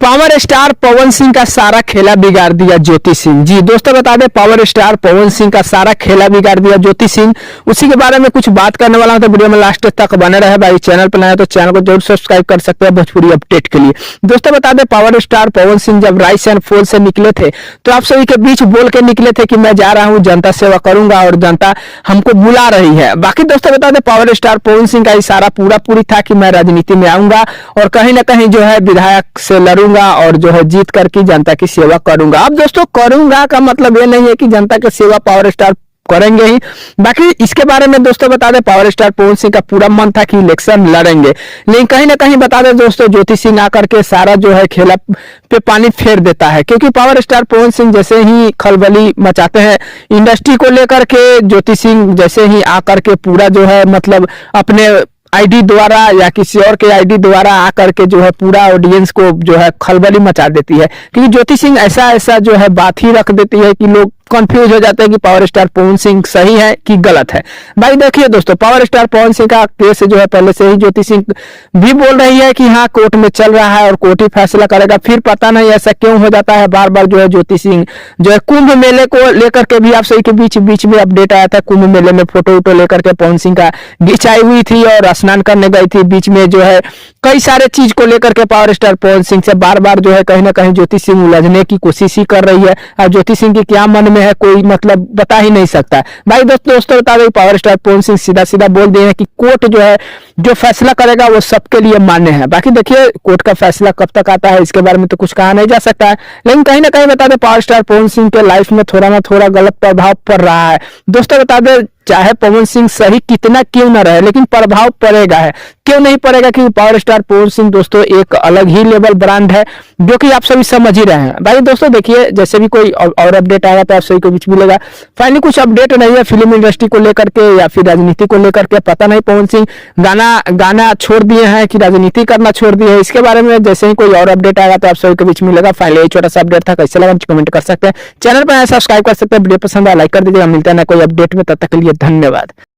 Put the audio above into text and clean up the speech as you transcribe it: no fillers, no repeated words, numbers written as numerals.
Power star Pawan Singh का सारा खेला बिगाड़ दिया ज्योति सिंह। जी दोस्तों, बता दें पावर स्टार पवन सिंह का सारा खेला बिगाड़ दिया ज्योति सिंह। उसी के बारे में कुछ बात करने वाला हूं, तो वीडियो में लास्ट तक बने रहे भाई। चैनल पर नया तो चैनल को जरूर सब्सक्राइब कर सकते हैं भोजपुरी अपडेट के लिए। दोस्तों बता दें पावर स्टार पवन सिंह जब राइस एंड फॉल से निकले थे तो आप सभी के बीच बोल के निकले थे कि मैं जा रहा हूँ, जनता सेवा करूंगा और जनता हमको बुला रही है। बाकी दोस्तों बता दें पावर स्टार पवन सिंह का इशारा पूरी था कि मैं राजनीति में आऊंगा और कहीं ना कहीं जो है विधायक से लड़ूंगा और जो है जीत करके जनता की सेवा करूंगा। अब दोस्तों करूंगा का मतलब ये नहीं है कि जनता की सेवा पावर स्टार करेंगे ही। बाकी इसके बारे में दोस्तों बता दें पावर स्टार पवन सिंह का पूरा मन था कि इलेक्शन लड़ेंगे, लेकिन कहीं ना कहीं बता दें दोस्तों ज्योति सिंह आकर के सारा जो है खेला पे पानी फेर देता है। क्योंकि पावर स्टार पवन सिंह जैसे ही खलबली मचाते हैं इंडस्ट्री को लेकर के, ज्योति सिंह जैसे ही आकर के पूरा जो है मतलब अपने आईडी द्वारा या किसी और के आईडी द्वारा आकर के जो है पूरा ऑडियंस को जो है खलबली मचा देती है। क्योंकि ज्योति सिंह ऐसा जो है बात ही रख देती है कि लोग कंफ्यूज हो जाते हैं कि पावर स्टार पवन सिंह सही है कि गलत है। भाई देखिए दोस्तों, पावर स्टार पवन सिंह का केस जो है पहले से ही ज्योति सिंह भी बोल रही है कि हाँ कोर्ट में चल रहा है और कोर्ट ही फैसला करेगा। फिर पता नहीं ऐसा क्यों हो जाता है, बार बार जो है ज्योति सिंह जो है कुंभ मेले को लेकर के भी आप सभी के बीच में अपडेट आया था। कुंभ मेले में फोटो लेकर के पवन सिंह का खिंचाई हुई थी और स्नान करने गई थी। बीच में जो है कई सारे चीज को लेकर के पावर स्टार पवन सिंह से बार बार जो है कहीं ना कहीं ज्योति सिंह उलझने की कोशिश ही कर रही है। अब ज्योति सिंह की क्या मन में है कोई मतलब बता ही नहीं सकता। भाई दोस्तों बता दें पावर स्टार पवन सिंह सीधा बोल दिए हैं कि कोर्ट जो है जो फैसला करेगा वो सबके लिए मान्य है। बाकी देखिए कोर्ट का फैसला कब तक आता है इसके बारे में तो कुछ कहा नहीं जा सकता है, लेकिन कहीं ना कहीं बता दें पावर स्टार पवन सिंह के लाइफ में थोड़ा ना थोड़ा गलत प्रभाव पड़ रहा है। दोस्तों बता दें चाहे पवन सिंह सही कितना क्यों ना रहे, लेकिन प्रभाव पड़ेगा है। क्यों नहीं पड़ेगा? क्योंकि पावर स्टार पवन सिंह दोस्तों एक अलग ही लेवल ब्रांड है जो कि आप सभी समझ ही रहे हैं। भाई दोस्तों देखिए जैसे भी कोई और अपडेट आएगा तो आप सभी को बीच मिलेगा। फाइनली कुछ अपडेट नहीं है फिल्म इंडस्ट्री को लेकर के या फिर राजनीति को लेकर के, पता नहीं पवन सिंह गाना छोड़ दिए हैं कि राजनीति करना छोड़ दिए है। इसके बारे में जैसे ही कोई और अपडेट आएगा तो आप सभी के बीच मिलेगा। फाइनली छोटा सा अपडेट था, कैसे लगा कमेंट कर सकते हैं। चैनल पर सब्सक्राइब कर सकते हैं, वीडियो पसंद आया लाइक कर दीजिएगा। मिलता है ना कोई अपडेट में, तब तक के लिए धन्यवाद।